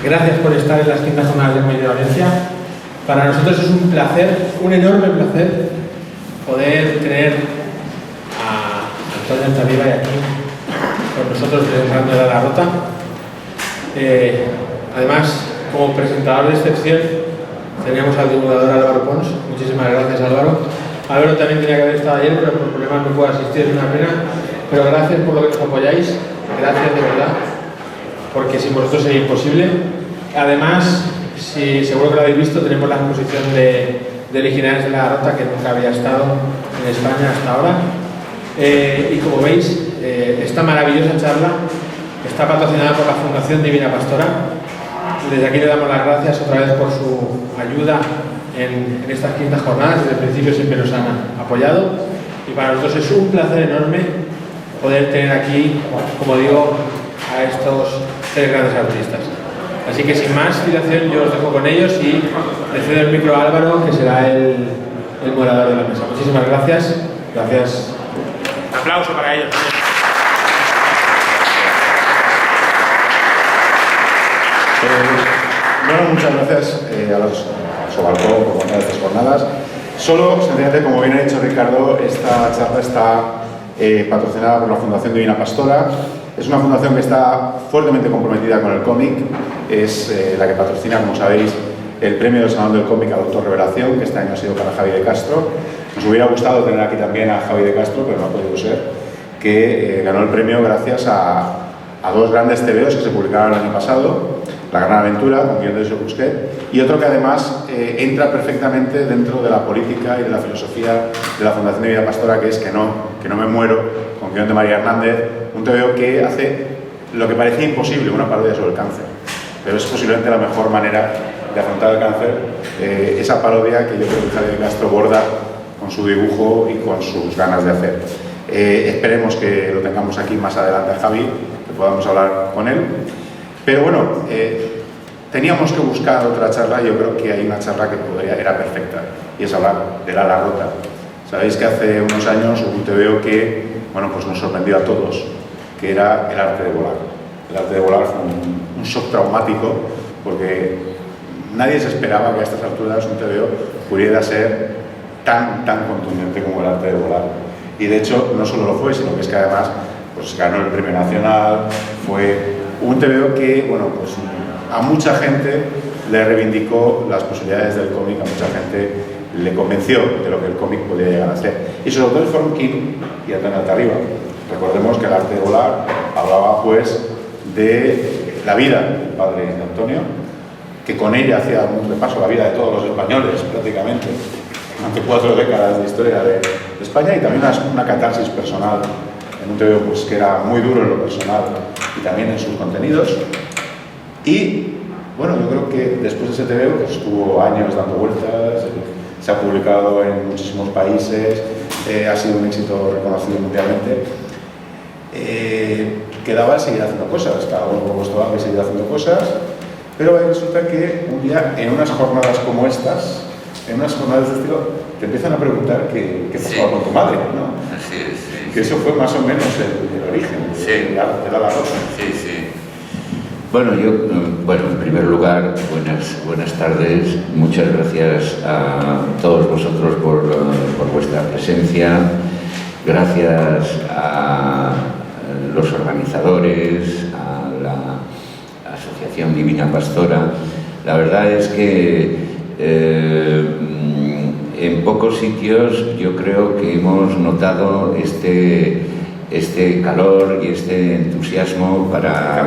Gracias por estar en las quintas jornadas de Comedia de Valencia. Para nosotros es un placer, un enorme placer, poder tener a Antonio Altaviva aquí con nosotros presentando La Rota. Además, como presentador de excepción, teníamos al divulgador Álvaro Pons. Muchísimas gracias, Álvaro. Álvaro también tenía que haber estado ayer, pero por problemas no pudo asistir, es una pena. Pero gracias por lo que nos apoyáis, gracias de verdad, porque sin vosotros sería imposible. Además, si seguro que lo habéis visto, tenemos la exposición de originales de La Rota, que nunca había estado en España hasta ahora. Y como veis, esta maravillosa charla está patrocinada por la Fundación Divina Pastora. Desde aquí le damos las gracias otra vez por su ayuda en estas quintas jornadas. Desde el principio siempre nos han apoyado y para nosotros es un placer enorme poder tener aquí, como digo, a estos tres grandes artistas. Así que sin más dilación yo os dejo con ellos y le cedo el micro a Álvaro, que será el moderador de la mesa. Muchísimas gracias. Gracias. Un aplauso para ellos. Bueno, muchas gracias a Sobalcó por contar estas jornadas. Solo, sencillamente, como bien ha dicho Ricardo, esta charla está patrocinada por la Fundación Divina Pastora. Es una fundación que está fuertemente comprometida con el cómic. Es la que patrocina, como sabéis, el premio del Salón del Cómic al Autor Revelación, que este año ha sido para Javi de Castro. Nos hubiera gustado tener aquí también a Javi de Castro, pero no ha podido ser, que ganó el premio gracias a dos grandes TVOs que se publicaron el año pasado: La Gran Aventura, con guion de Josep Busquet, y otro que además entra perfectamente dentro de la política y de la filosofía de la Fundación Divina Pastora, que es Que no me muero, con guion de María Hernández, un TVO que hace lo que parecía imposible, una parodia sobre el cáncer, pero es posiblemente la mejor manera de afrontar el cáncer, esa parodia que yo creo que Javier de Castro borda con su dibujo y con sus ganas de hacer. Esperemos que lo tengamos aquí más adelante a Javi, que podamos hablar con él. Pero bueno, teníamos que buscar otra charla. Yo creo que hay una charla que era perfecta, y es hablar de La Rota. Sabéis que hace unos años hubo un TVO que, bueno, pues nos sorprendió a todos, que era El arte de volar. El arte de volar fue un shock traumático, porque nadie se esperaba que a estas alturas un TVO pudiera ser tan contundente como El arte de volar. Y de hecho, no solo lo fue, sino que es que además pues ganó el premio nacional. Fue un TVO que, bueno, pues a mucha gente le reivindicó las posibilidades del cómic, a mucha gente le convenció de lo que el cómic podía llegar a ser. Y sus autores fueron Kim y Antonio Altaviva. Recordemos que El arte de volar hablaba pues de la vida del padre de Antonio, que con ella hacía un repaso a la vida de todos los españoles prácticamente durante 4 décadas de historia de España, y también una catarsis personal en un TVO pues, que era muy duro en lo personal y también en sus contenidos. Y bueno, yo creo que después de ese TVO, que estuvo años dando vueltas, se ha publicado en muchísimos países, ha sido un éxito reconocido mundialmente, quedaba seguir haciendo cosas, cada uno por vuestro lado que seguir haciendo cosas, pero resulta que un día, en unas jornadas como estas, en unas jornadas de estilo, te empiezan a preguntar qué pasaba con tu madre, ¿no? Así es, sí. Que eso fue más o menos el origen de La Rota. Sí, sí. Bueno, en primer lugar, buenas tardes. Muchas gracias a todos vosotros por vuestra presencia. Gracias a los organizadores, a la Asociación Divina Pastora. La verdad es que en pocos sitios yo creo que hemos notado este calor y este entusiasmo para...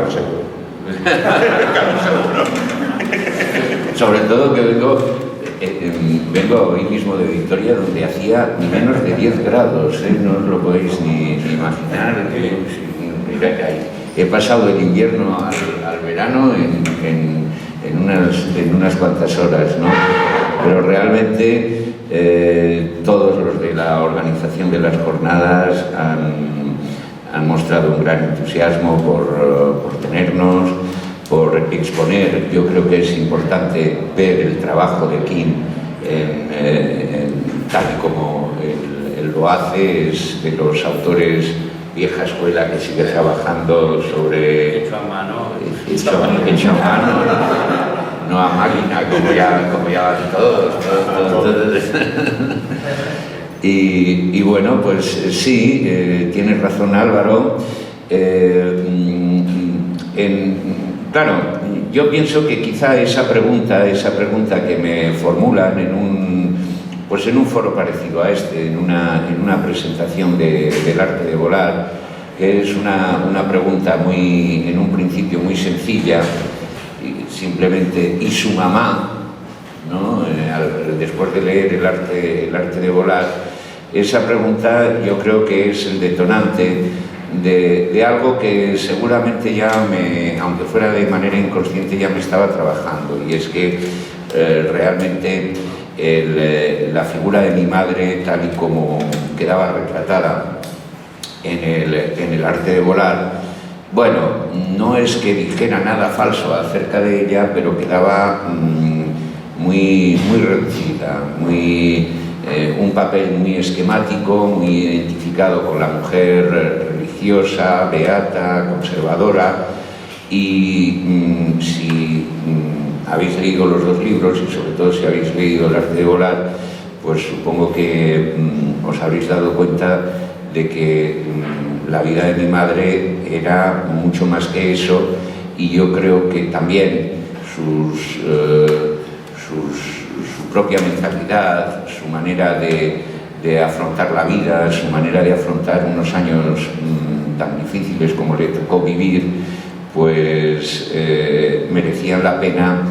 Sobre todo que vengo hoy mismo de Vitoria, donde hacía ni menos de 10 grados, no os lo podéis ni imaginar. He pasado el invierno al verano en unas cuantas horas, ¿no? Pero realmente todos los de la organización de las jornadas han mostrado un gran entusiasmo por tenernos, por exponer. Yo creo que es importante ver el trabajo de Kim tal y como él lo hace. Es de los autores vieja escuela que sigue trabajando sobre... Hecho a mano. hecho a mano, no a máquina, como ya van todos. Y bueno, pues sí, tienes razón, Álvaro. Claro, yo pienso que quizá esa pregunta que me formulan en un foro parecido a este, en una presentación del arte de volar, que es una pregunta en un principio muy sencilla, simplemente ¿y su mamá? ¿No? Después de leer el arte de volar, esa pregunta yo creo que es el detonante de algo que seguramente aunque fuera de manera inconsciente, ya me estaba trabajando, y es que realmente la figura de mi madre, tal y como quedaba retratada en el arte de volar, bueno, no es que dijera nada falso acerca de ella, pero quedaba muy reducida, un papel muy esquemático, muy identificado con la mujer religiosa, beata, conservadora. Y si habéis leído los dos libros, y sobre todo si habéis leído El arte de volar, pues supongo que os habréis dado cuenta de que la vida de mi madre era mucho más que eso, y yo creo que también su propia mentalidad, su manera de afrontar la vida, su manera de afrontar unos años tan difíciles como le tocó vivir, pues merecían la pena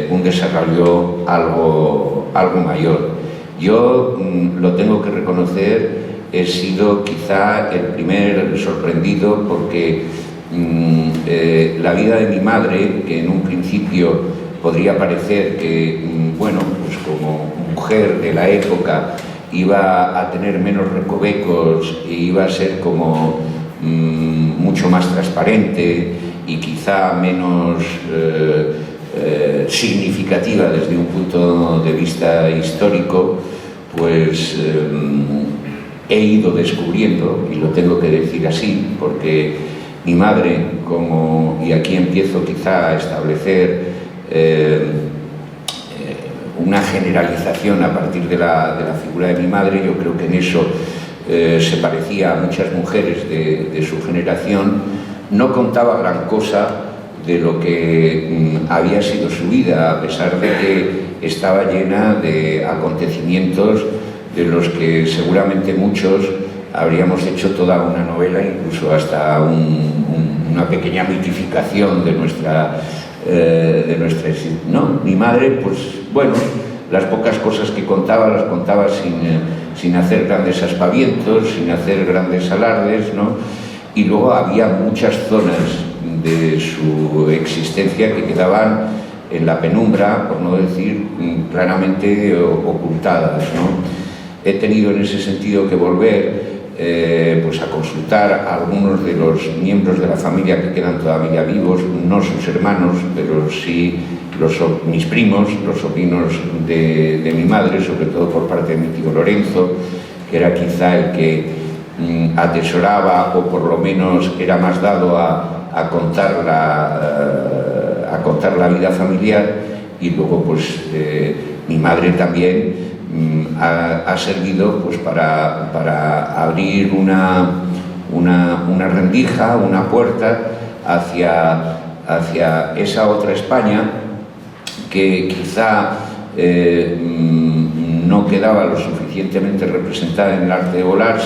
un desarrollo algo mayor. Yo lo tengo que reconocer, he sido quizá el primer sorprendido, porque la vida de mi madre, que en un principio podría parecer que, bueno, pues como mujer de la época iba a tener menos recovecos e iba a ser como mucho más transparente y quizá menos significativa desde un punto de vista histórico, pues he ido descubriendo, y lo tengo que decir así, porque mi madre, y aquí empiezo quizá a establecer una generalización a partir de la figura de mi madre, yo creo que en eso se parecía a muchas mujeres de su generación. No contaba gran cosa de lo que había sido su vida, a pesar de que estaba llena de acontecimientos de los que seguramente muchos habríamos hecho toda una novela, incluso hasta una pequeña mitificación de nuestra ¿no? Mi madre, pues bueno, las pocas cosas que contaba las contaba sin hacer grandes aspavientos, sin hacer grandes alardes, ¿no? Y luego había muchas zonas de su existencia que quedaban en la penumbra, por no decir claramente ocultadas, ¿no? He tenido en ese sentido que volver pues a consultar a algunos de los miembros de la familia que quedan todavía vivos, no sus hermanos, pero sí mis primos, los sobrinos de mi madre, sobre todo por parte de mi tío Lorenzo, que era quizá el que atesoraba, o por lo menos era más dado a contar la vida familiar. Y luego pues mi madre también ha servido pues para abrir una rendija, una puerta hacia esa otra España que quizá no quedaba lo suficientemente representada en el arte de volar.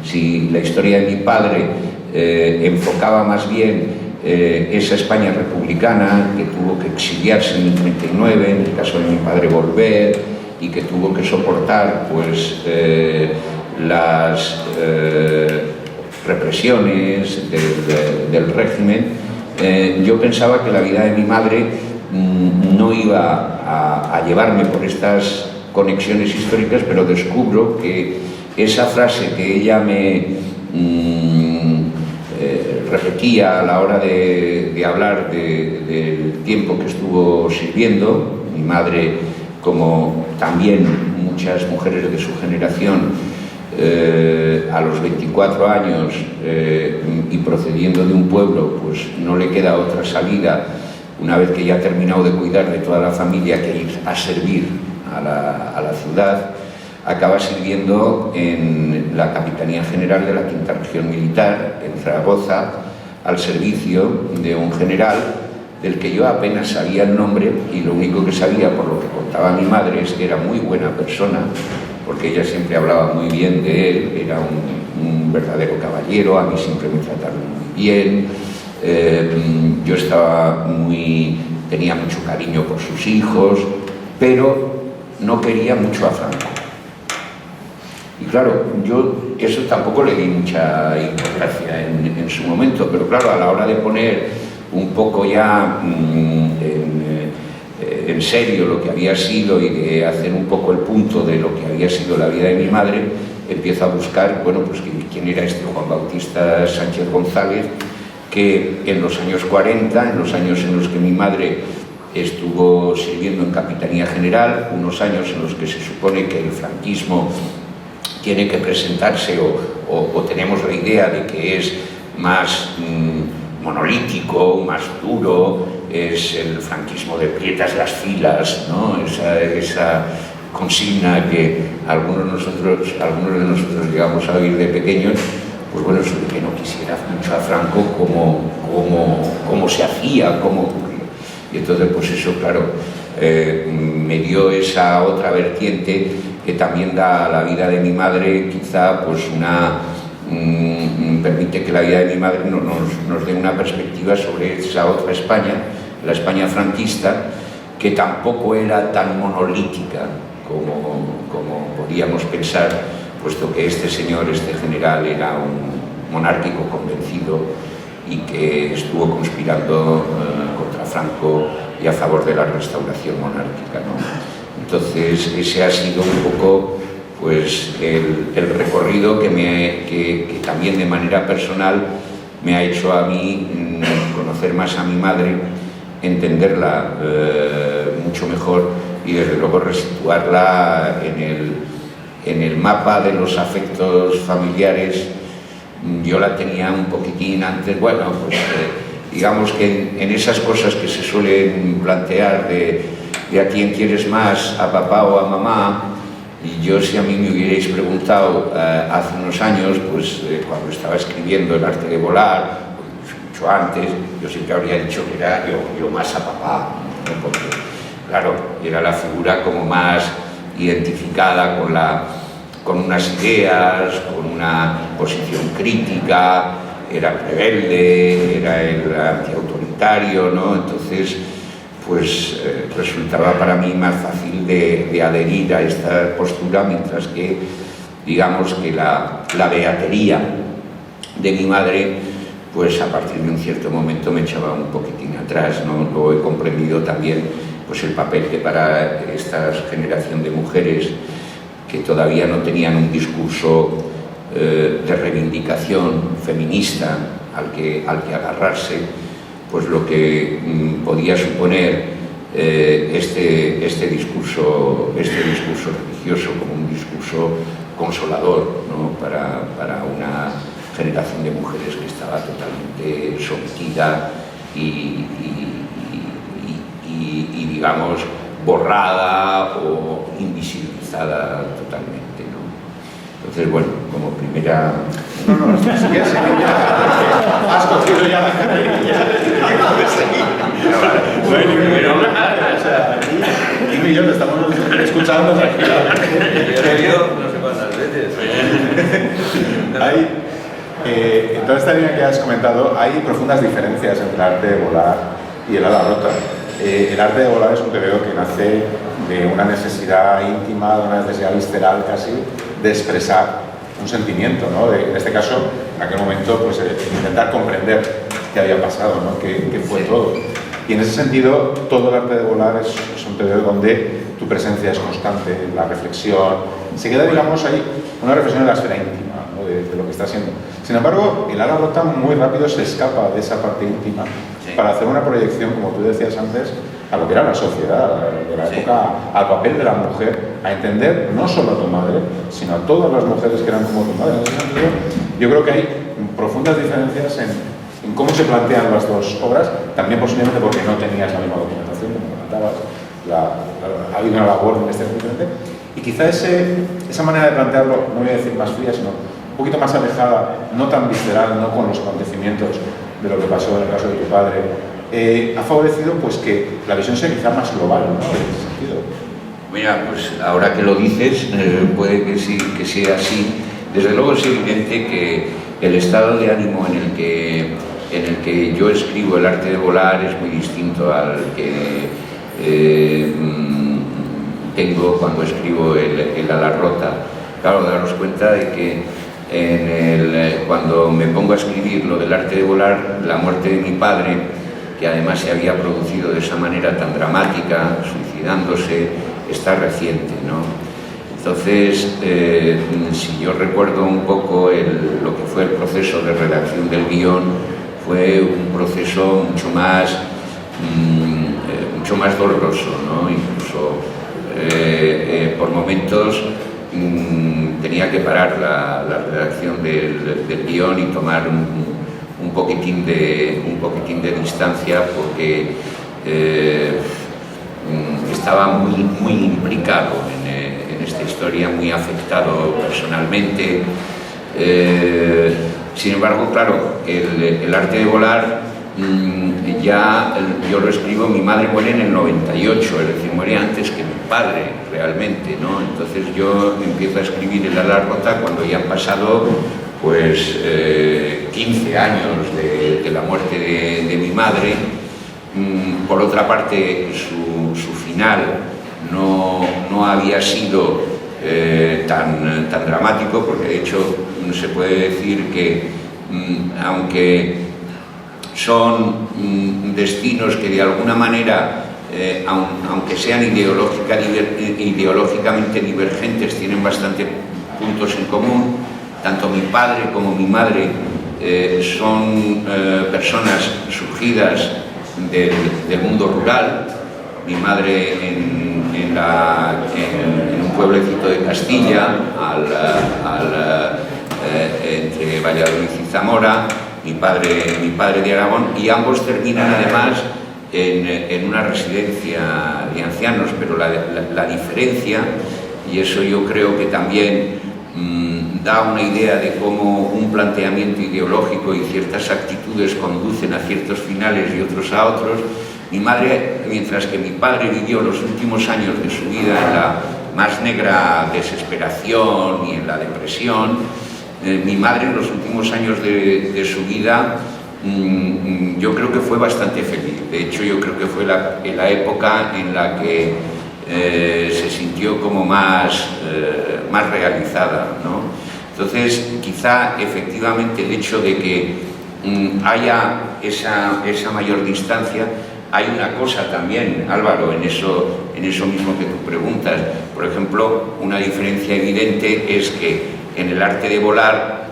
Si la historia de mi padre enfocaba más bien esa España republicana, que tuvo que exiliarse en el 39, en el caso de mi padre volver, y que tuvo que soportar pues las represiones del régimen, yo pensaba que la vida de mi madre no iba a llevarme por estas conexiones históricas, pero descubro que esa frase que ella me repetía a la hora de hablar del tiempo que estuvo sirviendo, mi madre, como también muchas mujeres de su generación, a los 24 años y procediendo de un pueblo, pues no le queda otra salida, una vez que ya ha terminado de cuidar de toda la familia, que ir a servir a la ciudad. Acaba sirviendo en la Capitanía General de la Quinta Región Militar, en Zaragoza, al servicio de un general del que yo apenas sabía el nombre, y lo único que sabía, por lo que contaba mi madre, es que era muy buena persona, porque ella siempre hablaba muy bien de él, era un verdadero caballero, a mí siempre me trataron muy bien, yo tenía mucho cariño por sus hijos, pero no quería mucho a Franco. Y claro, yo eso tampoco le di mucha importancia en su momento, pero claro, a la hora de poner un poco ya en serio lo que había sido y de hacer un poco el punto de lo que había sido la vida de mi madre, empiezo a buscar, bueno, pues quién era este Juan Bautista Sánchez González, que en los años 40, en los años en los que mi madre estuvo sirviendo en Capitanía General, unos años en los que se supone que el franquismo tiene que presentarse o tenemos la idea de que es más monolítico, más duro, es el franquismo de prietas las filas, ¿no? Esa consigna que algunos de nosotros llegamos a oír de pequeños, pues bueno, eso de que no quisiera mucho a Franco cómo se hacía, cómo ocurrió. Y entonces, pues eso, claro, me dio esa otra vertiente que también da a la vida de mi madre, quizá pues permite que la vida de mi madre nos dé una perspectiva sobre esa otra España, la España franquista, que tampoco era tan monolítica como podíamos pensar, puesto que este señor, este general, era un monárquico convencido y que estuvo conspirando contra Franco y a favor de la restauración monárquica, ¿no? Entonces ese ha sido un poco pues el recorrido que también de manera personal me ha hecho a mí conocer más a mi madre, entenderla mucho mejor y desde luego resituarla en el mapa de los afectos familiares. Yo la tenía un poquitín antes, bueno, pues digamos que en esas cosas que se suelen plantear de a quién quieres más, a papá o a mamá. Y yo, si a mí me hubierais preguntado hace unos años, pues cuando estaba escribiendo El arte de volar, pues, mucho antes, yo siempre habría dicho que era yo más a papá, ¿no? Porque, claro, era la figura como más identificada con unas ideas, con una posición crítica, era rebelde, era el antiautoritario, ¿no? Entonces, pues resultaba para mí más fácil de adherir a esta postura, mientras que, digamos que la beatería de mi madre, pues a partir de un cierto momento me echaba un poquitín atrás, ¿no? Luego he comprendido también pues el papel que para esta generación de mujeres que todavía no tenían un discurso de reivindicación feminista al que agarrarse, pues lo que podía suponer este discurso religioso como un discurso consolador, ¿no? para una generación de mujeres que estaba totalmente sometida y digamos borrada o invisibilizada totalmente, ¿no? Entonces, bueno, como primera... No, si quieres seguir ya, has cogido ya la carrerilla. O sea, aquí y yo lo estamos escuchando tranquilamente. Yo he oído no sé cuántas veces. En toda esta línea que has comentado, hay profundas diferencias entre el arte de volar y el ala rota. El arte de volar es un TVO que nace de una necesidad íntima, de una necesidad visceral casi, de expresar un sentimiento, ¿no? En este caso, en aquel momento, pues intentar comprender qué había pasado, ¿no? Qué fue todo. Y en ese sentido, todo el arte de volar es un TVO donde tu presencia es constante, la reflexión, se queda, digamos, ahí una reflexión en la esfera íntima, ¿no? de lo que está siendo. Sin embargo, el ala rota muy rápido se escapa de esa parte íntima para hacer una proyección, como tú decías antes, a lo que era la sociedad de la época, al papel de la mujer, a entender no solo a tu madre, sino a todas las mujeres que eran como tu madre. En ese sentido, yo creo que hay profundas diferencias en cómo se plantean las dos obras, también posiblemente porque no tenías la misma documentación, como comentabas, ha habido una labor en este diferente, y quizá esa manera de plantearlo, no voy a decir más fría, sino un poquito más alejada, no tan visceral, no con los acontecimientos de lo que pasó en el caso de tu padre, ha favorecido pues que la visión sea quizá más global, ¿no? En ese sentido. Mira, pues ahora que lo dices, puede que sí, que sea así. Desde luego es evidente que el estado de ánimo en el que yo escribo El arte de volar es muy distinto al que tengo cuando escribo el ala rota. Claro, daros cuenta de que cuando me pongo a escribir lo del arte de volar, la muerte de mi padre, que además se había producido de esa manera tan dramática, suicidándose, está reciente, ¿no? Entonces, si yo recuerdo un poco lo que fue el proceso de redacción del guión, fue un proceso mucho más doloroso, ¿no? Incluso por momentos tenía que parar la redacción del guión y tomar un poquitín de distancia porque estaba muy implicado en esta historia, muy afectado personalmente. Sin embargo, claro, el arte de volar yo lo escribo, mi madre muere en el 98, es decir, muere antes que mi padre realmente, ¿no? Entonces yo empiezo a escribir El ala rota cuando ya han pasado pues 15 años de la muerte de mi madre. Por otra parte, su final no había sido tan dramático, porque de hecho se puede decir que aunque son destinos que de alguna manera, aunque sean ideológicamente divergentes, tienen bastante puntos en común. Tanto mi padre como mi madre son personas surgidas del mundo rural. Mi madre en un pueblecito de Castilla, entre Valladolid y Zamora, mi padre de Aragón, y ambos terminan además en una residencia de ancianos, pero la diferencia, y eso yo creo que también da una idea de cómo un planteamiento ideológico y ciertas actitudes conducen a ciertos finales y otros a otros. Mi madre, mientras que mi padre vivió los últimos años de su vida en la más negra desesperación y en la depresión, mi madre en los últimos años de su vida yo creo que fue bastante feliz. De hecho, yo creo que fue la época en la que se sintió como más realizada, ¿no? Entonces, quizá efectivamente el hecho de que haya esa mayor distancia, hay una cosa también, Álvaro, en eso mismo que tú preguntas. Por ejemplo, una diferencia evidente es que en El arte de volar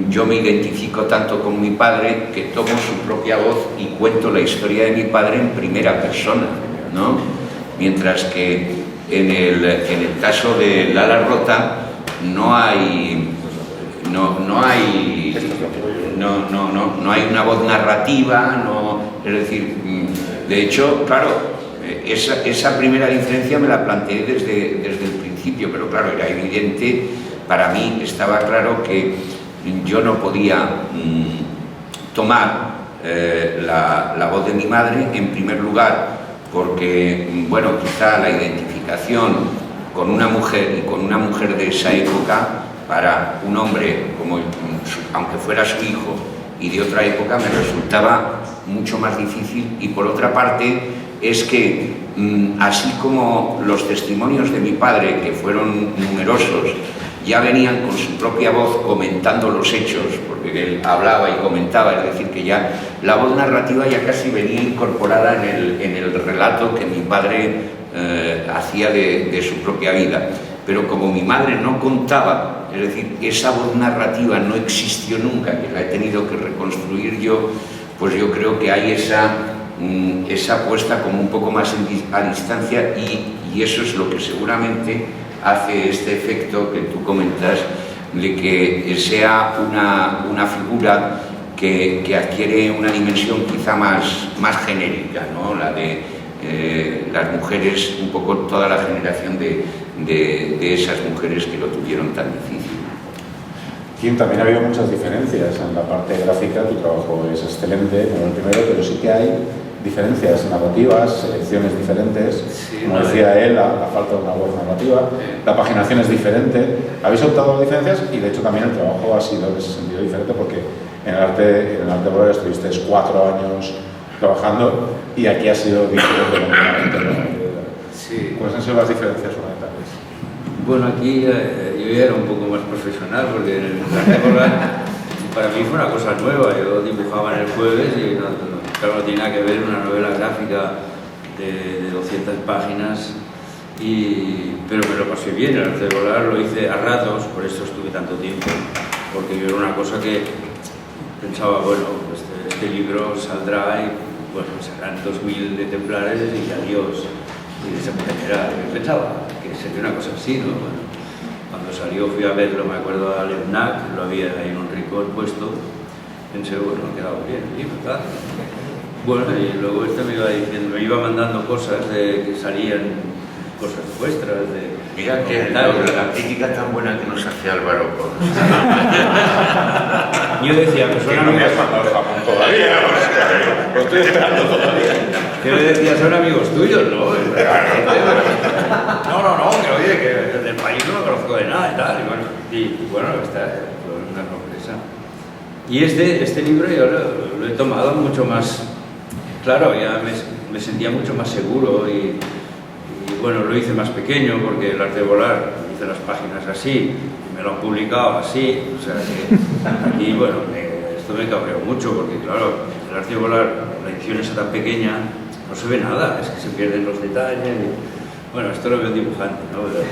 yo me identifico tanto con mi padre que tomo su propia voz y cuento la historia de mi padre en primera persona, ¿no? Mientras que en el caso de El ala rota no hay una voz narrativa, es decir, de hecho, claro, esa primera diferencia me la planteé desde el principio, pero claro, era evidente, para mí estaba claro que yo no podía tomar la voz de mi madre, en primer lugar, porque, bueno, quizá la identificación con una mujer y con una mujer de esa época, para un hombre, aunque fuera su hijo, y de otra época, me resultaba mucho más difícil. Y por otra parte, es que, así como los testimonios de mi padre, que fueron numerosos, ya venían con su propia voz comentando los hechos, porque él hablaba y comentaba, es decir, que ya la voz narrativa ya casi venía incorporada en el relato que mi padre hacía de su propia vida. Pero como mi madre no contaba, es decir, esa voz narrativa no existió nunca, que la he tenido que reconstruir yo, pues yo creo que hay esa esa apuesta como un poco más a distancia y eso es lo que seguramente hace este efecto que tú comentas de que sea una figura que adquiere una dimensión quizá más genérica, ¿no? La de las mujeres, un poco toda la generación de esas mujeres que lo tuvieron tan difícil. Kim, también ha habido muchas diferencias en la parte gráfica, tu trabajo es excelente, como el primero, pero sí que hay diferencias narrativas, selecciones diferentes, sí, como decía él, la falta de una voz narrativa, la paginación es diferente. Habéis optado a diferencias y de hecho también el trabajo ha sido en ese sentido diferente porque en el arte oral estuvisteis 4 años trabajando y aquí ha sido diferente completamente, ¿no? Sí. ¿Cuáles han sido las diferencias fundamentales? Bueno, aquí yo ya era un poco más profesional porque el arte oral para mí fue una cosa nueva. Yo dibujaba en el jueves y claro, no tenía que ver una novela gráfica de 200 páginas, pero me lo pasé bien. El arte oral lo hice a ratos, por eso estuve tanto tiempo, porque yo era una cosa que pensaba, bueno, este libro saldrá y bueno, serán 2000 ejemplares y adiós. Y desaparecerá. Yo pensaba que sería una cosa así, ¿no? Bueno, cuando salió fui a verlo, me acuerdo a Lemnac, lo había ahí en un rincón puesto, pensé, bueno, ha quedado bien, y tal. Bueno, y luego me iba diciendo, me iba mandando cosas que salían, cosas vuestras, Mira que la crítica tan buena que nos hace Álvaro Pons. Yo decía, pues son no me has mandado el Japón todavía, lo estoy esperando todavía. ¿Qué me decía? Son amigos tuyos, ¿no? No, que oye, que del país no lo conozco de nada y tal. Y bueno, esta fue una sorpresa. Y este libro yo lo he tomado mucho más, claro, ya me sentía mucho más seguro y bueno, lo hice más pequeño porque el arte volar hice las páginas así y me lo han publicado así, o sea que aquí, bueno, esto me cabreó mucho porque claro, el arte volar, la edición esa tan pequeña, no se ve nada, es que se pierden los detalles y, bueno, esto lo veo dibujante, ¿no? Pero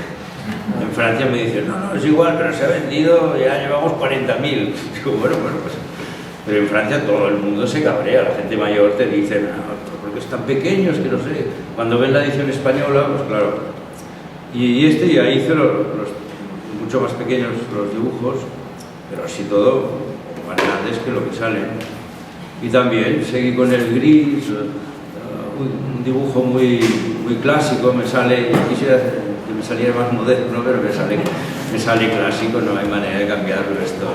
en Francia me dicen, no, es igual, pero se ha vendido, ya llevamos 40.000. Digo, bueno, pues, pero en Francia todo el mundo se cabrea, la gente mayor te dice, no, porque están pequeños, que no sé, cuando ven la edición española, pues claro. Y ya hice los mucho más pequeños los dibujos, pero así todo más grandes que lo que sale. Y también seguí con el gris, un dibujo muy clásico, quisiera que me saliera más moderno, pero me sale clásico, no hay manera de cambiarlo esto.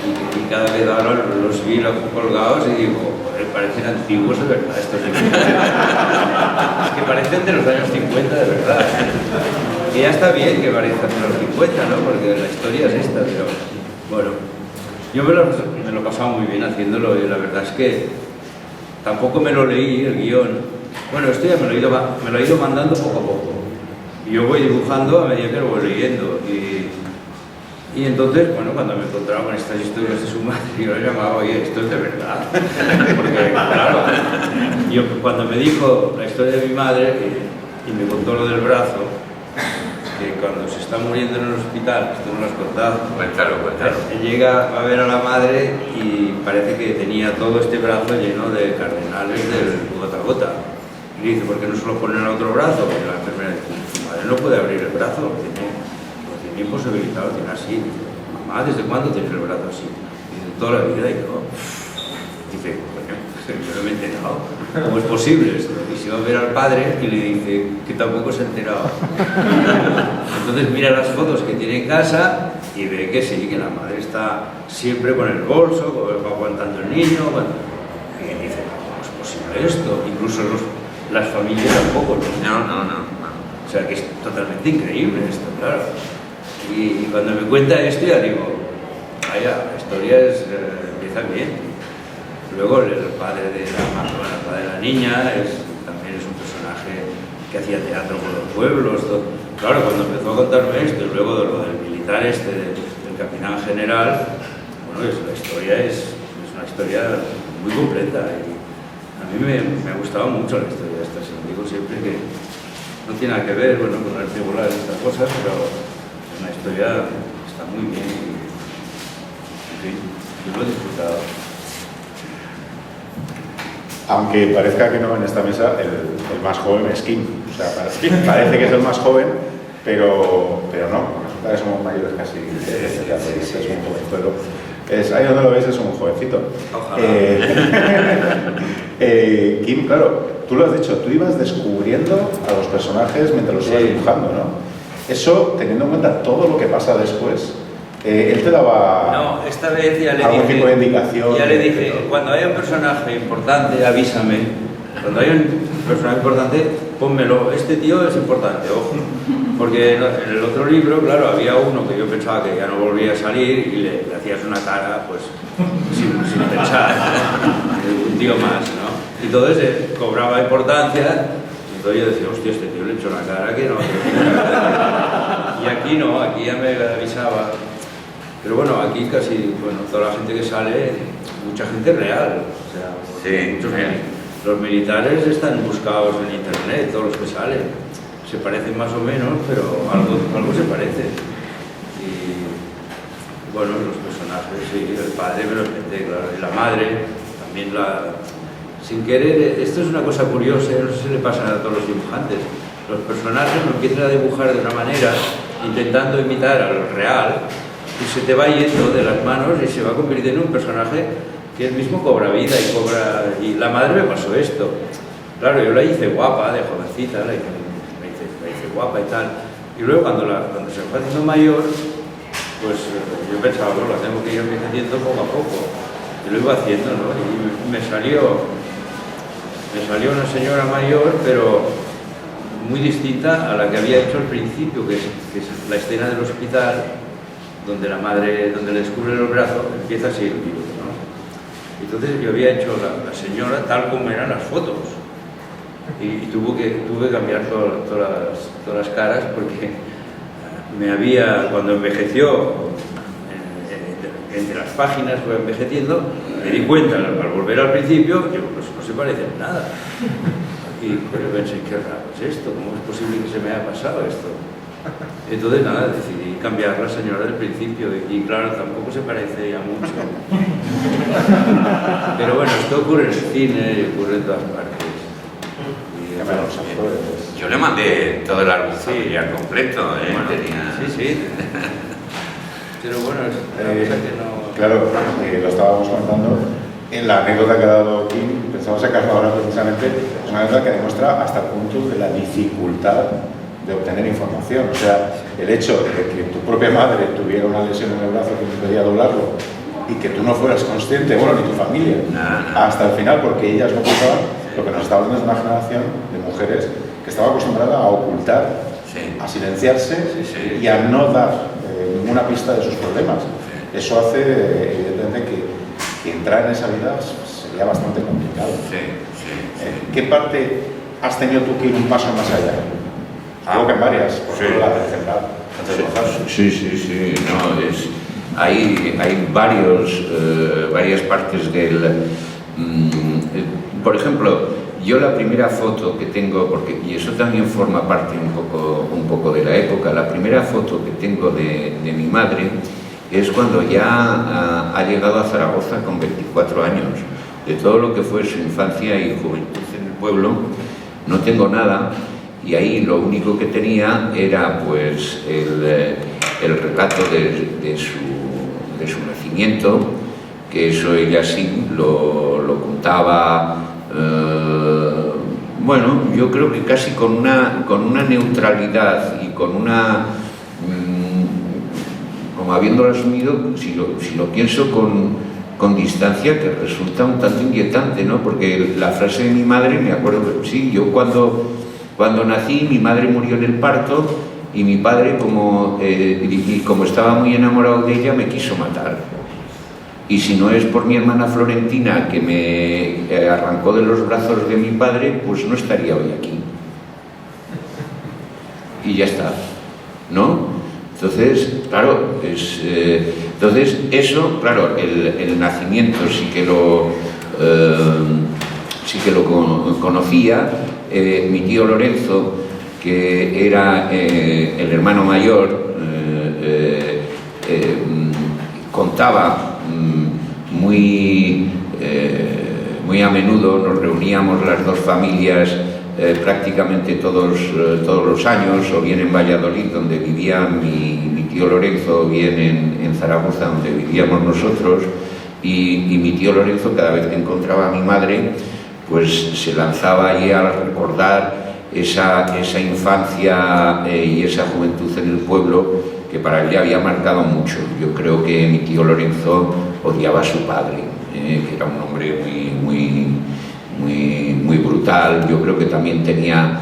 Y cada vez ahora los vi colgados y digo, parecen antiguos de verdad estos libros. Es que parecen de los años 50 de verdad. Y ya está bien que parezcan de los 50, ¿no? Porque la historia es esta, pero bueno, yo me lo he pasado muy bien haciéndolo y la verdad es que tampoco me lo leí, el guión. Bueno, esto ya me lo he ido mandando poco a poco. Y yo voy dibujando a medida que lo voy leyendo. Y entonces, bueno, cuando me encontraba con estas historias de su madre, yo le llamaba, oye, esto es de verdad. Porque, claro, yo cuando me dijo la historia de mi madre y me contó lo del brazo, que cuando se está muriendo en el hospital, esto no lo has contado, Cuéntalo. llega a ver a la madre y parece que tenía todo este brazo lleno de cardenales del gota a gota. Y le dice, ¿por qué no se lo ponen al otro brazo? Porque la enfermera dice, su madre no puede abrir el brazo, lo tiene imposibilitado, tiene así. Dice, mamá, ¿desde cuándo tienes el brazo así? Dice, toda la vida. Y yo, dice, bueno, yo no me he enterado. ¿Cómo es posible esto? Y se va a ver al padre y le dice que tampoco se ha enterado. Entonces mira las fotos que tiene en casa y ve que sí, que la madre está siempre con el bolso, va aguantando el niño. Y dice, ¿cómo es posible esto? Incluso las familias tampoco. No. O sea que es totalmente increíble esto, claro. Y cuando me cuenta esto ya digo, vaya, la historia empieza bien. Luego el padre de la niña también es un personaje que hacía teatro con los pueblos. Claro, cuando empezó a contarme esto y luego de lo del militar del capitán general, bueno, la historia es una historia muy completa y a mí me ha gustado mucho la historia esta. Se lo digo siempre que no tiene nada que ver, bueno, con el arte volar y estas cosas, pero la historia está muy bien y, en fin, yo lo he disfrutado. Aunque parezca que no, en esta mesa el más joven es Kim. O sea, parece que es el más joven, pero no. Resulta que somos mayores casi. Es un jovenzuelo. Ahí donde lo ves es un jovencito. Ojalá. Kim, claro, tú lo has dicho, tú ibas descubriendo a los personajes mientras los ibas dibujando, ¿no? Eso, teniendo en cuenta todo lo que pasa después, él te daba No, esta vez ya le algún dije, tipo de indicación. ya le dije, cuando haya un personaje importante, avísame. Cuando haya un personaje importante, pónmelo. Este tío es importante, ojo. Porque en el otro libro, claro, había uno que yo pensaba que ya no volvía a salir y le hacías una cara, pues, sin pensar, un tío más, ¿no? Y entonces cobraba importancia. Entonces yo decía, hostia, este tío le he hecho una cara que no. Y aquí no, aquí ya me avisaba. Pero bueno, aquí casi, toda la gente que sale, mucha gente real. O sea, muchos, los militares están buscados en internet, todos los que salen. Se parecen más o menos, pero algo se parece. Y bueno, los personajes, sí, el padre me lo inventé, claro, y la madre, también sin querer, esto es una cosa curiosa, no sé si le pasa a todos los dibujantes. Los personajes lo empiezan a dibujar de una manera, intentando imitar al real, y se te va yendo de las manos y se va convirtiendo en un personaje que él mismo cobra vida y la madre me pasó esto. Claro, yo la hice guapa, de jovencita, la hice guapa y tal. Y luego cuando se fue haciendo mayor, pues yo pensaba, bueno, la tengo que ir envejeciendo poco a poco. Y lo iba haciendo, ¿no? Y me salió una señora mayor, pero muy distinta a la que había hecho al principio, que es la escena del hospital, donde la madre, donde le descubre el brazo, empieza así el libro, ¿no? Entonces yo había hecho la señora tal como eran las fotos. Y tuve que cambiar todas las caras porque cuando envejeció, entre las páginas fue envejeciendo, me di cuenta al volver al principio, digo, pues no se parece en nada. Y pensé, qué raro es esto, ¿cómo es posible que se me haya pasado esto? Entonces nada, decidí cambiar la señora del principio y claro, tampoco se parece ya mucho. Pero bueno, esto ocurre en el cine y ocurre en todas partes. Yo le mandé todo el álbum familiar completo, Bueno, tenía... Sí. Pero bueno, es una cosa que no... Claro, lo estábamos comentando. En la anécdota que ha dado Kim, pensamos sacarlo ahora precisamente, es una anécdota que demuestra hasta el punto de la dificultad de obtener información. O sea, el hecho de que tu propia madre tuviera una lesión en el brazo que impedía doblarlo y que tú no fueras consciente, bueno, ni tu familia, hasta el final, porque ellas no ocultaban. Lo que nos está hablando es una generación de mujeres que estaba acostumbrada a ocultar, a silenciarse y a no dar ninguna pista de sus problemas. Eso hace, evidentemente, que entrar en esa vida sería bastante complicado. ¿Qué parte has tenido tú que ir un paso más allá? Algo que en varias, por ejemplo la del central. Sí. No, hay varias partes del... por ejemplo, yo la primera foto que tengo, y eso también forma parte un poco de la época, la primera foto que tengo de mi madre es cuando ya ha llegado a Zaragoza con 24 años. De todo lo que fue su infancia y juventud en el pueblo, no tengo nada, y ahí lo único que tenía era pues el relato de su nacimiento, que eso ella sí lo contaba, bueno, yo creo que casi con una neutralidad y con una, como habiéndolo asumido, si lo pienso con distancia, que resulta un tanto inquietante, ¿no? Porque la frase de mi madre, me acuerdo que sí, yo cuando nací, mi madre murió en el parto y mi padre, como estaba muy enamorado de ella, me quiso matar. Y si no es por mi hermana Florentina, que me arrancó de los brazos de mi padre, pues no estaría hoy aquí. Y ya está, ¿no? Entonces, claro, entonces eso, claro, el nacimiento sí que lo conocía. Mi tío Lorenzo, que era el hermano mayor, contaba muy muy a menudo nos reuníamos las dos familias prácticamente todos los años, o bien en Valladolid, donde vivía mi tío Lorenzo, o bien en Zaragoza, donde vivíamos nosotros, y mi tío Lorenzo, cada vez que encontraba a mi madre, pues se lanzaba allí a recordar esa infancia y esa juventud en el pueblo, que para él le había marcado mucho. Yo creo que mi tío Lorenzo odiaba a su padre, que era un hombre muy brutal. Yo creo que también tenía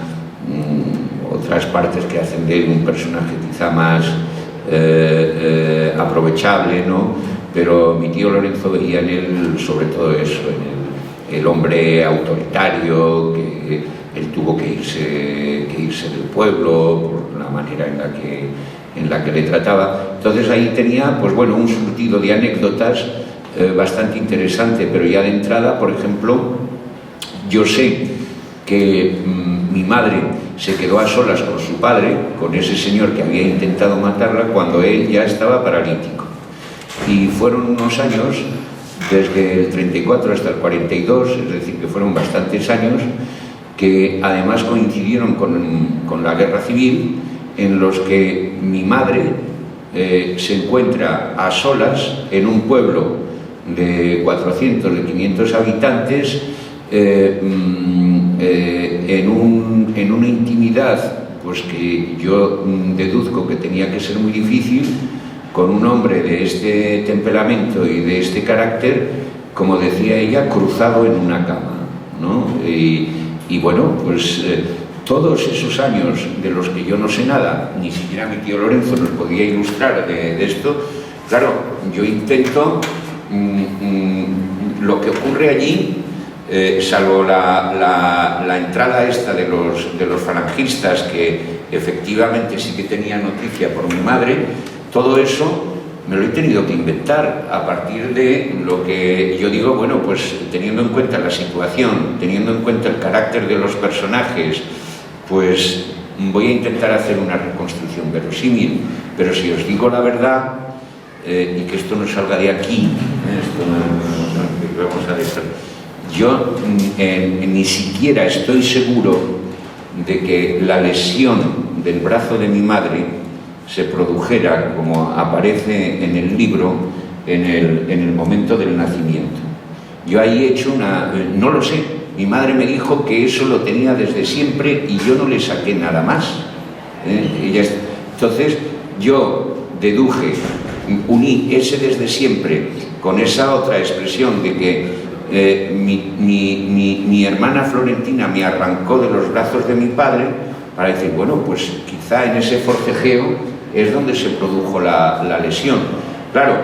otras partes que hacen de él un personaje quizá más aprovechable, ¿no? Pero mi tío Lorenzo veía en él sobre todo eso, en el hombre autoritario, que él tuvo que irse del pueblo por la manera en la que le trataba. Entonces ahí tenía, pues bueno, un surtido de anécdotas bastante interesante, pero ya de entrada, por ejemplo, yo sé que mi madre se quedó a solas con su padre, con ese señor que había intentado matarla, cuando él ya estaba paralítico. Y fueron unos años, desde el 34 hasta el 42, es decir, que fueron bastantes años, que además coincidieron con la guerra civil, en los que mi madre se encuentra a solas en un pueblo de 400, de 500 habitantes, en una intimidad pues que yo deduzco que tenía que ser muy difícil, con un hombre de este temperamento y de este carácter, como decía ella, cruzado en una cama, ¿no? Y bueno, pues todos esos años de los que yo no sé nada, ni siquiera mi tío Lorenzo nos podía ilustrar de esto, claro, yo intento lo que ocurre allí, salvo la entrada esta de los falangistas, que efectivamente sí que tenía noticia por mi madre, todo eso me lo he tenido que inventar a partir de lo que yo digo, bueno, pues teniendo en cuenta la situación, teniendo en cuenta el carácter de los personajes, pues voy a intentar hacer una reconstrucción verosímil. Pero si os digo la verdad, y que esto no salga de aquí, vamos a decir, yo ni siquiera estoy seguro de que la lesión del brazo de mi madre se produjera, como aparece en el libro, en el momento del nacimiento. Yo ahí he hecho no lo sé, mi madre me dijo que eso lo tenía desde siempre y yo no le saqué nada más. Entonces yo deduje, uní ese desde siempre con esa otra expresión de que mi hermana Florentina me arrancó de los brazos de mi padre, para decir, bueno, pues quizá en ese forcejeo es donde se produjo la lesión. Claro,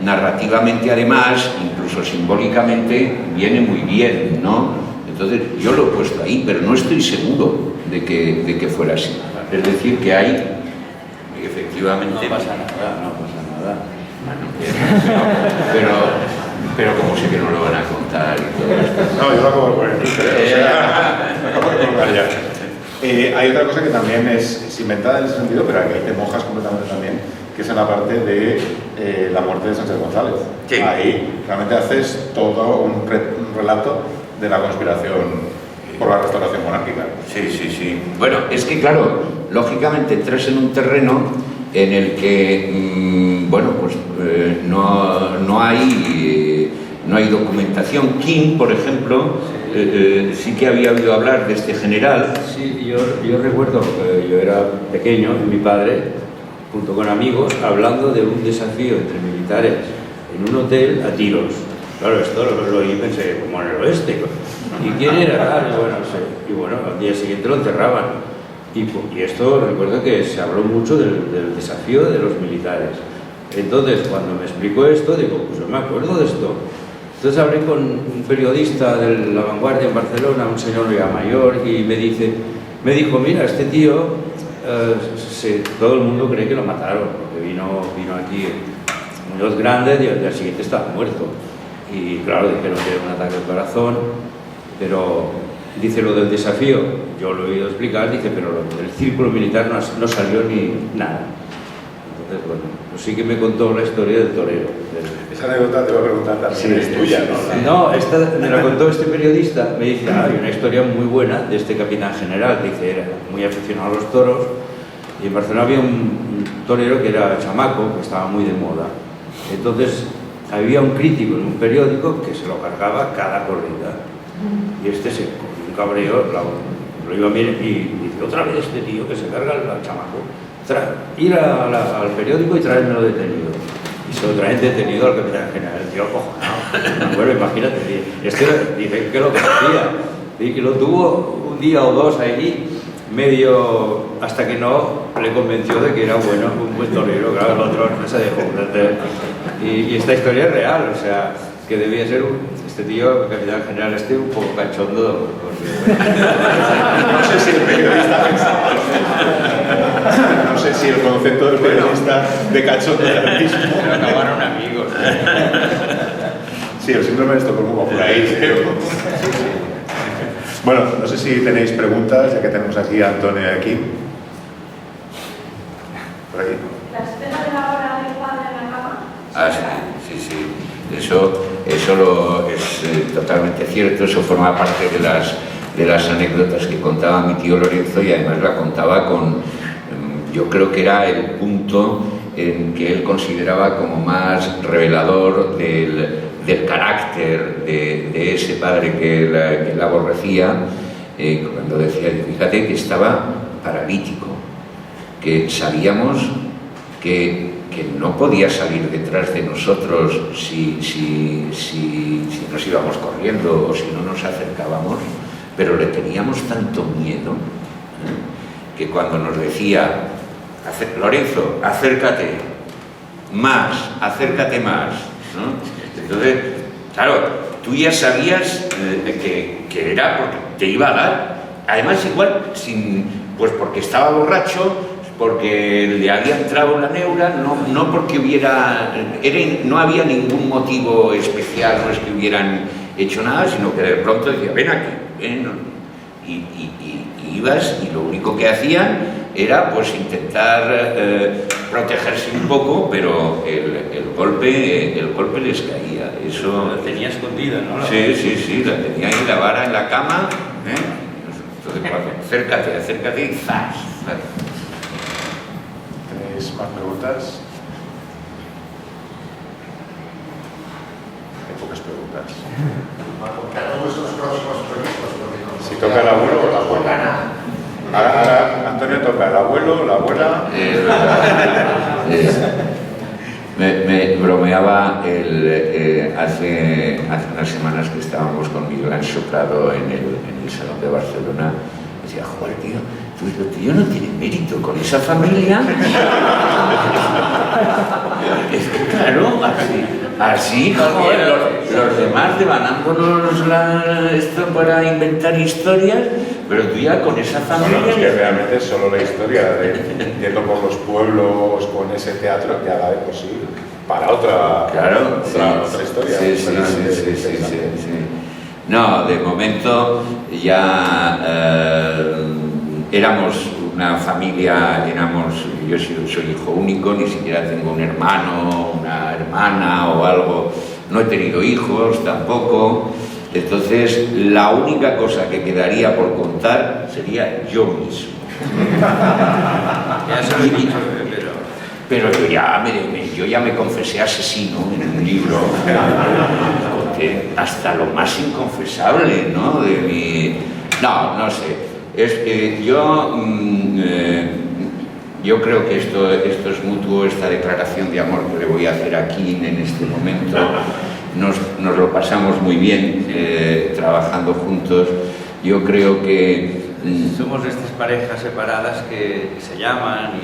narrativamente además, incluso simbólicamente, viene muy bien, ¿no? Entonces yo lo he puesto ahí, pero no estoy seguro de que fuera así. Es decir, que hay, efectivamente... No pasa nada. Pero como sé que no lo van a contar y todo esto... No, yo lo acabo de poner en Twitter, o sea, lo acabo de colgar ya. Hay otra cosa que también es inventada en ese sentido, pero aquí te mojas completamente también, que es en la parte de la muerte de Sánchez González. Sí. Ahí realmente haces todo un relato de la conspiración por la restauración monárquica. Sí. Bueno, es que claro, lógicamente entras en un terreno en el que, bueno, pues no hay documentación. King, por ejemplo, sí que había oído hablar de este general. Sí, yo recuerdo que yo era pequeño y mi padre, junto con amigos, hablando de un desafío entre militares en un hotel a tiros. Claro, esto lo oí y pensé, como en el oeste. ¿Y quién era? Y bueno, al día siguiente lo enterraban. Y esto recuerdo que se habló mucho del desafío de los militares. Entonces, cuando me explicó esto, digo, pues no me acuerdo de esto. Entonces hablé con un periodista de La Vanguardia en Barcelona, un señor ya mayor, y me dijo, mira, este tío, todo el mundo cree que lo mataron, porque vino aquí Muñoz Grande y al día siguiente estaba muerto. Y claro, dijeron que era un ataque al corazón, pero dice lo del desafío, yo lo he oído explicar, dice, pero lo del círculo militar no salió ni nada. Entonces, bueno, pues sí que me contó la historia del torero. Esa anécdota te voy a preguntar también, es tuya, ¿no? No, esta me la contó este periodista, me dice, hay una historia muy buena de este capitán general, dice, era muy aficionado a los toros, y en Barcelona había un torero que era chamaco, que estaba muy de moda. Entonces, había un crítico en un periódico que se lo cargaba cada corrida. Y este se cogió un cabreo, lo iba a mirar y dice, otra vez este tío que se carga al chamaco, ir al periódico y traérmelo detenido. Y se lo traen detenido al capitán general. El tío, ojo, no. Bueno, imagínate, este dice que lo conocía. Y que lo tuvo un día o dos ahí, medio, hasta que no le convenció de que era bueno, un buen torero. Claro, el otro no se dejó. Y esta historia es real, o sea, que debía ser este tío, el capitán general un poco cachondo. No sé si el periodista pensaba. No sé si el concepto del periodista de cachondo era el mismo. Pero acabaron amigos. Sí, el síndrome de Estocolmo por ahí, creo. Bueno, no sé si tenéis preguntas, ya que tenemos aquí a Antonio y aquí. Por aquí. ¿La escena de la hora del padre en la cama? Ah, sí. Eso es totalmente cierto. Eso forma parte de las anécdotas que contaba mi tío Lorenzo, y además la contaba con, yo creo que era el punto en que él consideraba como más revelador del carácter de ese padre que él aborrecía, cuando decía, fíjate que estaba paralítico, que sabíamos que no podía salir detrás de nosotros si nos íbamos corriendo o si no nos acercábamos, pero le teníamos tanto miedo que cuando nos decía, Lorenzo, acércate más, ¿no? Entonces, claro, tú ya sabías que era porque te iba a dar, además igual, pues porque estaba borracho, porque le había entrado la neura, no porque no había ningún motivo especial, no es que hubieran hecho nada, sino que de pronto decía, ven aquí, ven, y ibas, y lo único que hacían era pues intentar protegerse un poco, pero el golpe les caía. Eso La tenía escondida, ¿no? Sí, la tenía ahí, la vara en la cama, entonces acércate y ¡zas! ¿Tenéis más preguntas? Hay pocas preguntas. Si toca el abuelo o la abuela. Ahora Antonio toca el abuelo, la abuela. Me bromeaba hace unas semanas que estábamos con Miguel Anxo Prado en el Salón de Barcelona. Decía, joder, tío, lo tuyo no tiene mérito con esa familia. Es que claro, así joder, los demás devanándonos esto para inventar historias, pero tú ya con esa familia... Bueno, es que realmente es solo la historia de yendo por los pueblos con ese teatro que haga de por sí para otra historia. Sí. No, de momento ya éramos una familia, yo soy hijo único, ni siquiera tengo un hermano, una hermana o algo, no he tenido hijos tampoco, entonces la única cosa que quedaría por contar sería yo mismo. Ya se lo he dicho, pero yo ya me confesé asesino en un libro, hasta lo más inconfesable, ¿no? No sé. Es que yo creo que esto es mutuo, esta declaración de amor que le voy a hacer aquí en este momento. Nos lo pasamos muy bien trabajando juntos. Yo creo que... somos estas parejas separadas que se llaman y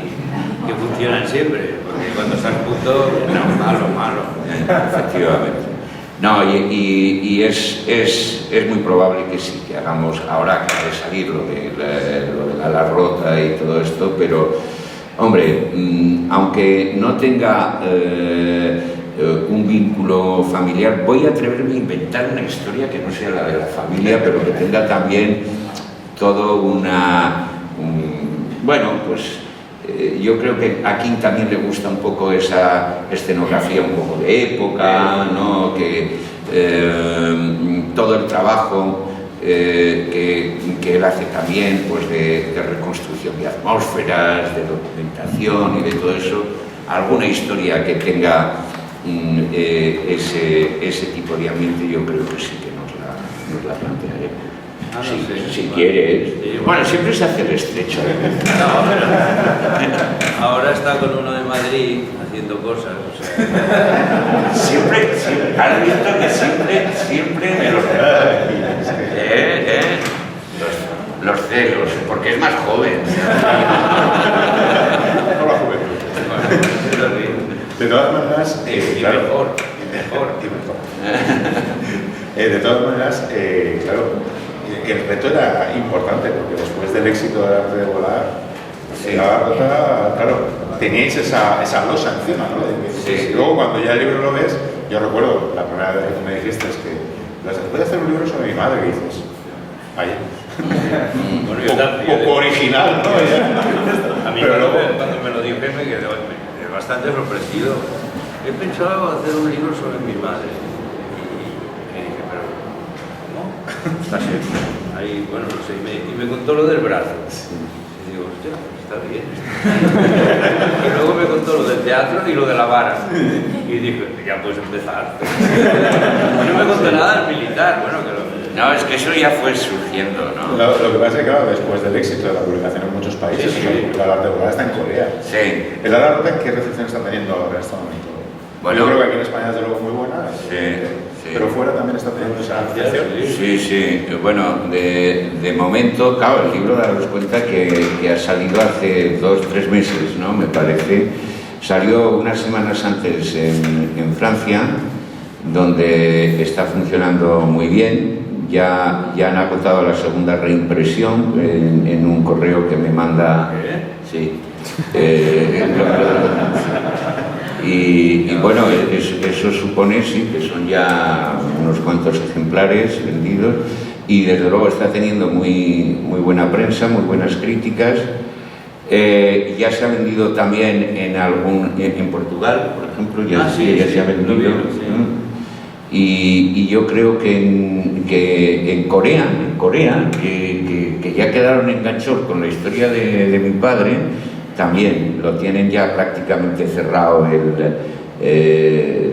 que funcionan siempre, porque cuando están juntos, malo. Efectivamente. No, y es muy probable que sí, que hagamos, ahora acaba de salir lo de la rota y todo esto, pero, hombre, aunque no tenga un vínculo familiar, voy a atreverme a inventar una historia que no sea la de la familia, pero que tenga también todo bueno, pues yo creo que a King también le gusta un poco esa escenografía un poco de época, ¿no? Que todo el trabajo que él hace también, pues de reconstrucción de atmósferas, de documentación y de todo eso, alguna historia que tenga ese tipo de ambiente, yo creo que sí que nos la plantearemos. No si sé, quieres. Sí, bueno, siempre se hace el estrecho. No, pero ahora está con uno de Madrid haciendo cosas, o sea. Siempre, has visto que siempre me lo los celos, porque es más joven. No la juventud. De todas maneras, claro, mejor. De todas maneras, claro, el reto era importante, porque después del éxito del arte de volar, la rota, claro, teníais esa losa encima, ¿no? Sí. Y luego cuando ya el libro lo ves, yo recuerdo la primera vez que me dijiste es que voy a hacer un libro sobre mi madre, y dices, vaya. Bueno, poco original, ¿no? A mí pero luego, cuando me lo dije me quedé bastante sorprendido. He pensado hacer un libro sobre mi madre. Y dije, pero ¿cómo? Está bien. Ahí, bueno, no sé, y me contó lo del brazo. Y digo, hostia, está bien. Y luego me contó lo del teatro y lo de la vara. Y dije, ya puedes empezar. No me contó nada del militar, bueno, que No, es que eso ya fue surgiendo, ¿no? lo que pasa es que, claro, después del éxito de la publicación en muchos países, Sí. el arte de volar está en Corea. Sí. ¿El ala rota qué recepción está teniendo ahora en este momento? Bueno, yo creo que aquí en España desde luego muy buena, sí. pero fuera también está teniendo esa recepción. Sí. Bueno, de momento, claro, el libro, daros cuenta que ha salido hace 2 o 3 meses, ¿no? Me parece. Salió unas semanas antes en Francia, donde está funcionando muy bien. Ya han agotado la segunda reimpresión en un correo que me manda. Sí. Y bueno, eso supone, sí, que son ya unos cuantos ejemplares vendidos y desde luego está teniendo muy buena prensa, muy buenas críticas. Ya se ha vendido también en Portugal, por ejemplo, ya se ha vendido. Y yo creo que en Corea, que ya quedaron enganchados con la historia de mi padre, también lo tienen ya prácticamente cerrado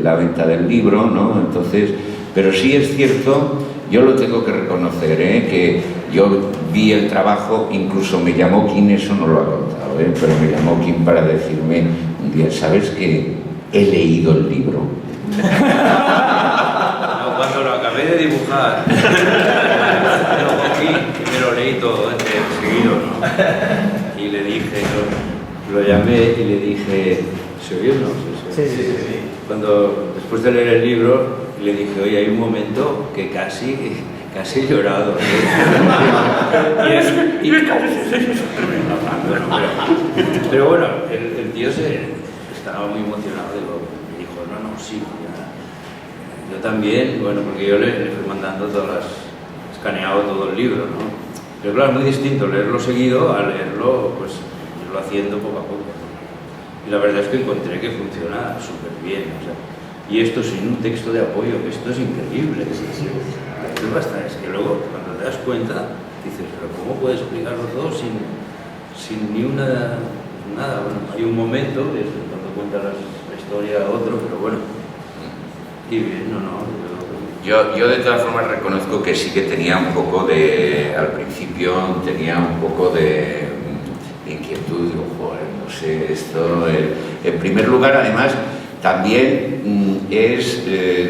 la venta del libro, ¿no? Entonces, pero sí es cierto, yo lo tengo que reconocer, que yo vi el trabajo, incluso me llamó King, eso no lo ha contado, pero me llamó King para decirme un día, ¿sabes que he leído el libro? Cuando lo acabé de dibujar, lo cogí y me lo leí todo seguido, ¿no? Y le dije, lo llamé y le dije, ¿se oyó, no? Sí. Después de leer el libro, le dije, oye, hay un momento que casi he llorado. Pero bueno, el tío estaba muy emocionado, me dijo, no, sí, ya. Yo también, bueno, porque yo le fui mandando escaneado todo el libro, ¿no? Pero claro, es muy distinto leerlo seguido a leerlo, pues, irlo haciendo poco a poco. Y la verdad es que encontré que funciona súper bien, o sea, y esto sin un texto de apoyo, que esto es increíble. Es que luego, cuando te das cuenta, dices, pero ¿cómo puedes explicarlo todo sin ni nada? Bueno, hay un momento, que es cuando cuenta la historia a otro, pero bueno. Y bien, Yo de todas formas reconozco que sí que tenía un poco al principio tenía un poco de inquietud, digo, joder, no sé, esto, en primer lugar, además, también es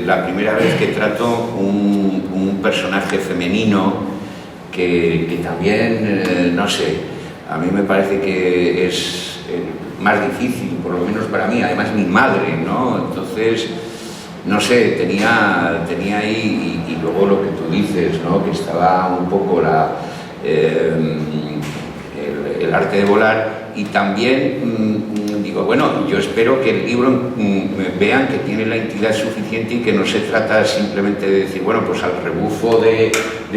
la primera vez que trato un personaje femenino que también, no sé, a mí me parece que es más difícil, por lo menos para mí, además mi madre, ¿no? Entonces, no sé, tenía ahí, y luego lo que tú dices, ¿no? Que estaba un poco el arte de volar, y también digo, bueno, yo espero que el libro vean que tiene la entidad suficiente y que no se trata simplemente de decir, bueno, pues al rebufo de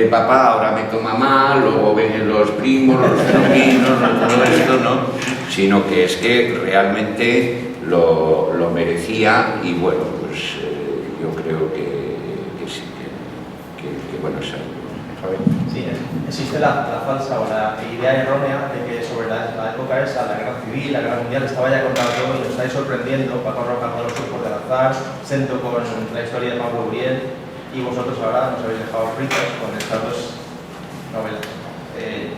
papá ahora meto mamá, luego ven los primos, los sobrinos, todo esto, ¿no? sino que es que realmente lo merecía y bueno, pues yo creo que sí, que bueno, es algo. Sí, existe la falsa o la idea errónea de que sobre la época esa, la guerra civil, la guerra mundial, estaba ya contado todo y nos estáis sorprendiendo, Paco Roca con los cuerpos del azar, Sento con la historia de Pablo Uriel y vosotros ahora nos habéis dejado fritos con estas dos novelas. Que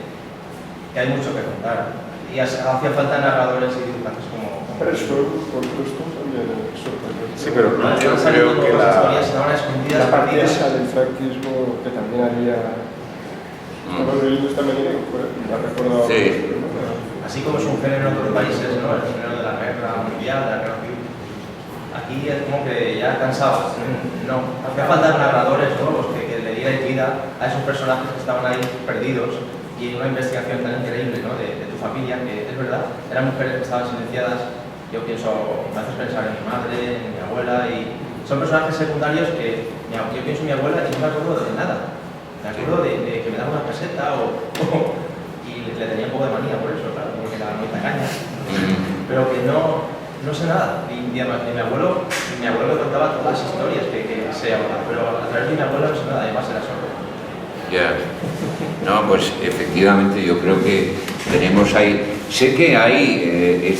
hay mucho que contar y hacía falta narradores y dibujantes como... Pero eso, por supuesto, también es sorprendente. Sí, pero No, yo están creo saliendo que las historias ahora escondidas, La parte perdidas. esa del franquismo que también había... Estaba leyendo esta mañana que me ha recordado... Sí. Así como es un género en otros países, ¿no? El género de la guerra mundial, de la guerra civil. Aquí es como que ya cansaba. No, hacía falta narradores nuevos que le dieran vida a esos personajes que estaban ahí perdidos y en una investigación tan increíble, ¿no? de tu familia, que es verdad, eran mujeres que estaban silenciadas. Yo pienso, me haces pensar en mi madre, en mi abuela, y son personajes secundarios que yo pienso en mi abuela y no me acuerdo de nada. Me acuerdo de que me daba una caseta y le tenía un poco de manía por eso, claro, porque era muy tacaña. Pero que no sé nada. Y mi abuelo me contaba todas las historias que sé ahora, pero a través de mi abuela no sé nada, además era sordo. Ya. No, pues efectivamente yo creo que tenemos ahí... Sé que hay,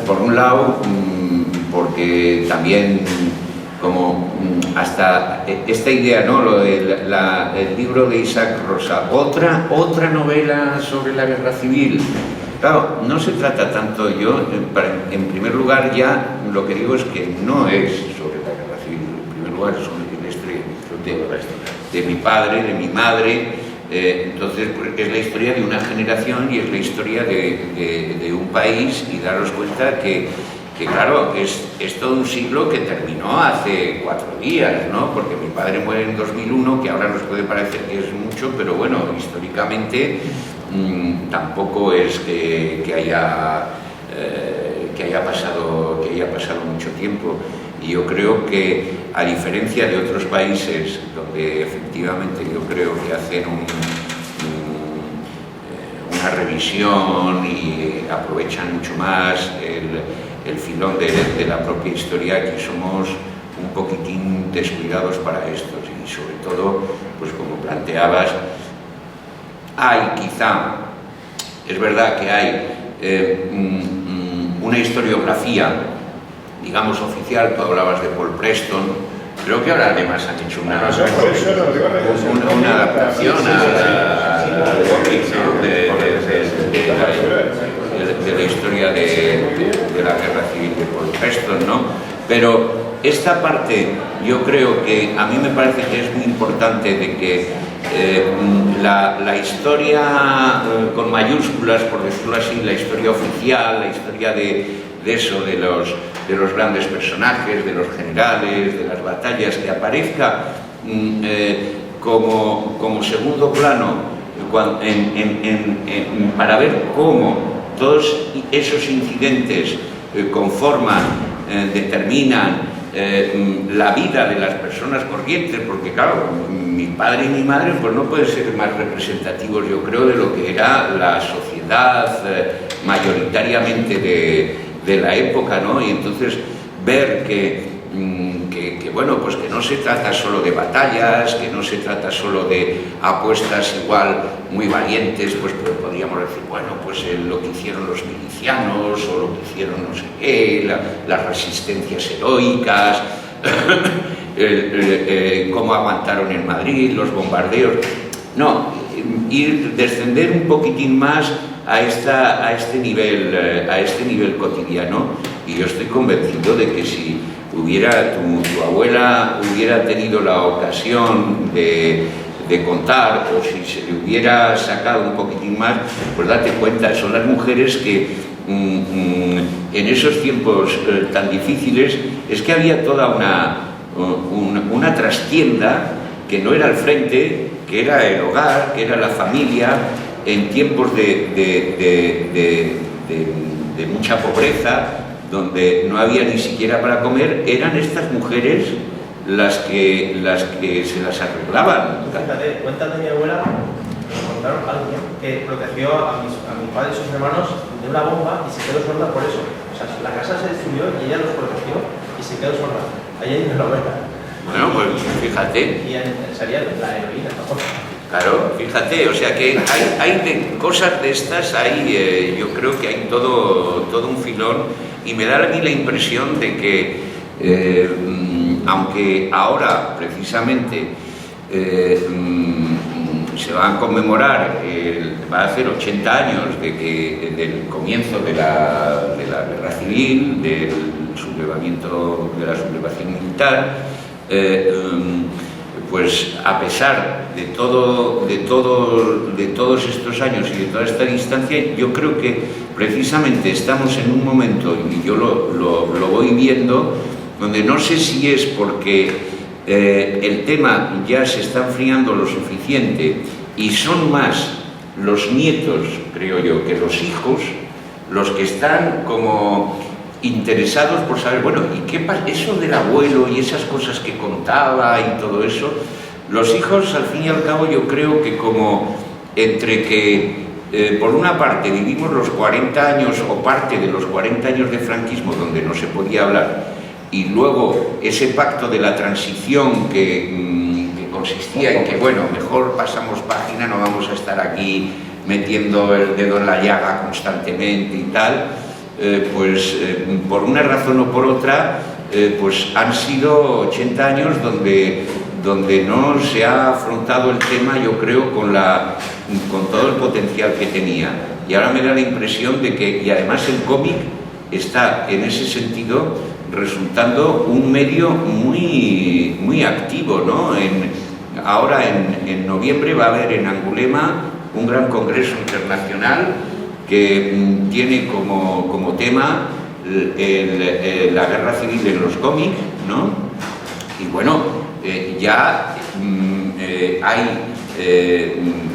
por un lado, porque también como hasta esta idea, ¿no? Lo del el libro de Isaac Rosa, otra novela sobre la guerra civil. Claro, no se trata tanto, en primer lugar ya lo que digo es que no es sobre la guerra civil, en primer lugar es sobre la historia de mi padre, de mi madre, entonces pues, es la historia de una generación y es la historia de un país y daros cuenta que claro, es todo un siglo que terminó hace 4 días, ¿no? Porque mi padre muere en 2001, que ahora nos puede parecer que es mucho, pero bueno, históricamente tampoco es que haya pasado mucho tiempo. Y yo creo que, a diferencia de otros países, donde efectivamente yo creo que hacen una revisión y aprovechan mucho más el filón de la propia historia, aquí somos un poquitín descuidados para esto y sobre todo, pues como planteabas, es verdad que hay una historiografía, digamos oficial, tú hablabas de Paul Preston, creo que ahora además han hecho una adaptación al cómic, ¿no? de la historia de la guerra civil de Paul Preston, ¿no? Pero esta parte yo creo que a mí me parece que es muy importante de que la historia con mayúsculas, por decirlo así, la historia oficial, la historia de los grandes personajes, de los generales, de las batallas, que aparezca como segundo plano para ver cómo todos esos incidentes conforman, determinan la vida de las personas corrientes, porque claro, mi padre y mi madre pues no pueden ser más representativos, yo creo, de lo que era la sociedad mayoritariamente de la época, ¿no? Y entonces ver que bueno, pues que no se trata solo de batallas, que no se trata solo de apuestas igual muy valientes, pues podríamos decir, bueno, pues lo que hicieron los milicianos o lo que hicieron no sé qué, las resistencias heroicas, cómo aguantaron en Madrid, los bombardeos. No, descender un poquitín más a este nivel cotidiano, y yo estoy convencido de que si tu abuela hubiera tenido la ocasión de contar, o si se le hubiera sacado un poquitín más, pues date cuenta, son las mujeres que en esos tiempos tan difíciles es que había toda una trastienda que no era el frente, que era el hogar, que era la familia, en tiempos de mucha pobreza, donde no había ni siquiera para comer, eran estas mujeres las que se las arreglaban. Cuéntate, mi abuela, me contaron algo que protegió a mi padre y sus hermanos de una bomba y se quedó sorda por eso. O sea, la casa se destruyó y ella los protegió y se quedó sorda. Ahí hay una novela. Bueno, pues fíjate. Y sería la heroína, ¿no? Claro, fíjate, o sea que hay cosas de estas, yo creo que hay todo un filón, y me da a mí la impresión de que, aunque ahora precisamente se va a conmemorar, va a hacer 80 años del comienzo de la guerra civil, del sublevamiento, de la sublevación militar, pues a pesar de todos estos años y de toda esta distancia, yo creo que precisamente estamos en un momento, y yo lo voy viendo, donde no sé si es porque el tema ya se está enfriando lo suficiente y son más los nietos, creo yo, que los hijos, los que están como interesados por saber, bueno, ¿y qué pasa? Eso del abuelo y esas cosas que contaba y todo eso, los hijos, al fin y al cabo, yo creo que como entre que, por una parte, vivimos los 40 años o parte de los 40 años de franquismo donde no se podía hablar, y luego ese pacto de la transición que consistía en que, bueno, mejor pasamos página, no vamos a estar aquí metiendo el dedo en la llaga constantemente y tal, por una razón o por otra, pues han sido 80 años donde no se ha afrontado el tema, yo creo, con todo el potencial que tenía. Y ahora me da la impresión de que, y además el cómic está en ese sentido resultando un medio muy, muy activo, ¿no? Ahora en noviembre va a haber en Angulema un gran congreso internacional que tiene como tema la guerra civil en los cómics, ¿no? Y bueno,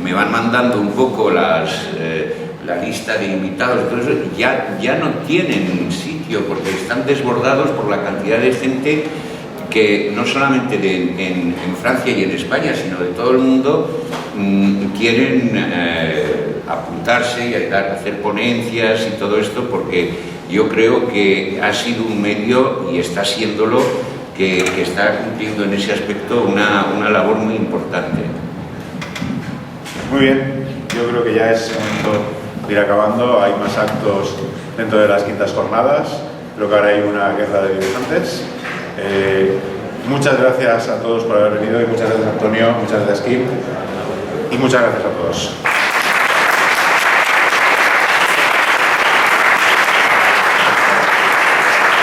me van mandando un poco la lista de invitados, y todo eso, ya no tienen sitio porque están desbordados por la cantidad de gente que no solamente en Francia y en España, sino de todo el mundo, quieren apuntarse y hacer ponencias y todo esto, porque yo creo que ha sido un medio, y está siéndolo, que está cumpliendo en ese aspecto una labor muy importante. Muy bien, yo creo que ya es momento de ir acabando. Hay más actos dentro de las quintas jornadas, creo que ahora hay una guerra de dibujantes. Muchas gracias a todos por haber venido, y muchas gracias Antonio, muchas gracias Kim, y muchas gracias a todos.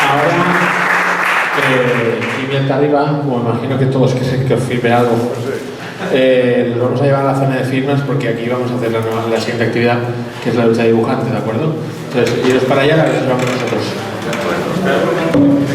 Ahora, y mientras arriba, como imagino que todos que os firme algo, los vamos a llevar a la zona de firmas, porque aquí vamos a hacer la siguiente actividad, que es la lucha de dibujantes, ¿de acuerdo? Entonces, iros para allá, y nos vamos nosotros. De acuerdo.